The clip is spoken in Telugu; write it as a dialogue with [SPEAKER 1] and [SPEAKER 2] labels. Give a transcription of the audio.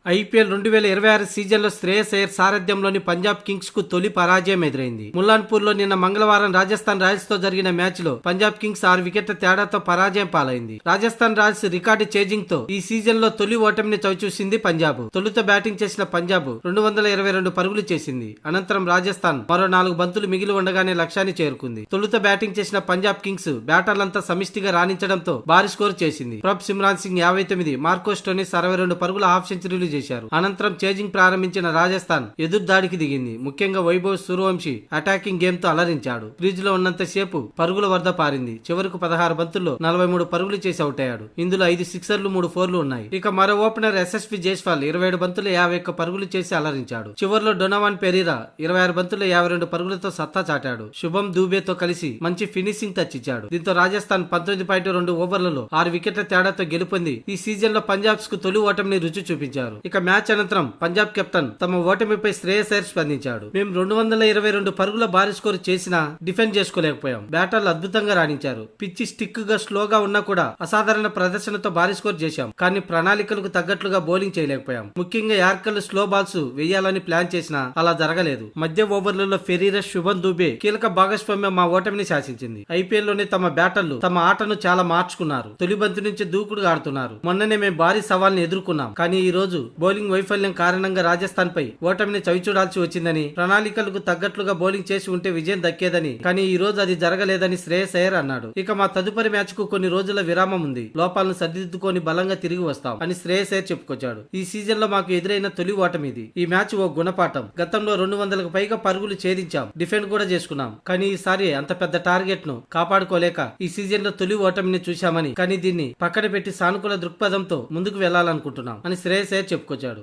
[SPEAKER 1] ఐపీఎల్ 2026 సీజన్లో శ్రేయస్ అయ్యర్ సారథ్యంలోని పంజాబ్ కింగ్స్ కు తొలి పరాజయం ఎదురైంది. ముల్లాన్పూర్ లో నిన్న మంగళవారం రాజస్థాన్ రాయల్స్ తో జరిగిన మ్యాచ్ లో పంజాబ్ కింగ్స్ 6 వికెట్ల తేడాతో పరాజయం పాలైంది. రాజస్థాన్ రాయల్స్ రికార్డు చేజింగ్ తో ఈ సీజన్ లో తొలి ఓటమిని చవిచూసింది. పంజాబ్ తొలుత బ్యాటింగ్ చేసిన పంజాబ్ 222 పరుగులు చేసింది. అనంతరం రాజస్థాన్ మరో 4 బంతులు మిగిలి ఉండగానే లక్ష్యాన్ని చేరుకుంది. తొలుత బ్యాటింగ్ చేసిన పంజాబ్ కింగ్స్ బ్యాటర్లంతా సమిష్టిగా రాణించడంతో భారీ స్కోర్ చేసింది. ప్రబ్ సిమ్రాన్ సింగ్ 59, మార్కో స్టోయినిస్ 62 పరుగుల హాఫ్ సెంచరీలు చేశారు. అనంతరం చేజింగ్ ప్రారంభించిన రాజస్థాన్ ఎదురుదాడికి దిగింది. ముఖ్యంగా వైభవ్ సూర్యవంశీ అటాకింగ్ గేమ్ తో అలరించాడు. క్రీజ్ లో ఉన్నంత సేపు పరుగుల వరద పారింది. చివరకు 16 బంతుల్లో 43 పరుగులు చేసి అవుట్ అయ్యాడు. ఇందులో 5 సిక్సర్లు 3 ఫోర్లు ఉన్నాయి. ఇక మరో ఓపెనర్ ఎస్ఎస్వి జైస్వాల్ 27 బంతుల్లో 51 పరుగులు చేసి అలరించాడు. చివరిలో డొనోవాన్ పెరీరా 26 బంతుల్లో 52 పరుగులతో సత్తా చాటాడు. శుభం దూబేతో కలిసి మంచి ఫినిషింగ్ టచ్ ఇచ్చాడు. దీంతో రాజస్థాన్ 19.2 ఓవర్లలో 6 వికెట్ల తేడాతో గెలుపొంది ఈ సీజన్ లో పంజాబ్స్ కు తొలి ఓటమిని రుచి చూపించారు. ఇక మ్యాచ్ అనంతరం పంజాబ్ కెప్టెన్ తమ ఓటమిపై శ్రేయస్ అయ్యర్ స్పందించాడు. మేము 222 పరుగుల భారీ స్కోర్ చేసినా డిఫెండ్ చేసుకోలేకపోయాం. బ్యాటర్లు అద్భుతంగా రాణించారు. పిచ్చి స్టిక్ గా స్లోగా ఉన్నా కూడా అసాధారణ ప్రదర్శనతో భారీ స్కోర్ చేశాం. కానీ ప్రణాళికలకు తగ్గట్లుగా బౌలింగ్ చేయలేకపోయాం. ముఖ్యంగా యార్కర్లు స్లో బాల్స్ వేయాలని ప్లాన్ చేసినా అలా జరగలేదు. మధ్య ఓవర్లలో ఫెరీరా, శుభం దూబే కీలక భాగస్వామ్యం మా ఓటమిని శాసించింది. ఐపీఎల్ లోనే తమ బ్యాటర్లు తమ ఆటను చాలా మార్చుకున్నారు. తొలి బంతి నుంచి దూకుడుగా ఆడుతున్నారు. మొన్ననే మేము భారీ సవాల్ని ఎదుర్కొన్నాం. కానీ ఈ రోజు బౌలింగ్ వైఫల్యం కారణంగా రాజస్థాన్ పై ఓటమిని చవిచూడాల్సి వచ్చిందని, ప్రణాళికలకు తగ్గట్లుగా బౌలింగ్ చేసి ఉంటే విజయం దక్కేదని, కానీ ఈ రోజు అది జరగలేదని శ్రేయస్ అయ్యర్ అన్నాడు. ఇక మా తదుపరి మ్యాచ్ కు కొన్ని రోజుల విరామం ఉంది. లోపాలను సరిదిద్దుకొని బలంగా తిరిగి వస్తాం అని శ్రేయస్ అయ్యర్ చెప్పుకొచ్చాడు. ఈ సీజన్ లో మాకు ఎదురైన తొలి ఓటమి ఇది. ఈ మ్యాచ్ ఓ గుణపాఠం. గతంలో 200కు పైగా పరుగులు ఛేదించాం. డిఫెండ్ కూడా చేసుకున్నాం. కానీ ఈసారి అంత పెద్ద టార్గెట్ ను కాపాడుకోలేక ఈ సీజన్ లో తొలి ఓటమిని చూశామని, కానీ దీన్ని పక్కన పెట్టి సానుకూల దృక్పథంతో ముందుకు వెళ్లాలనుకుంటున్నాం అని శ్రేయస్ అయ్యర్ చెప్పుకొచ్చాడు.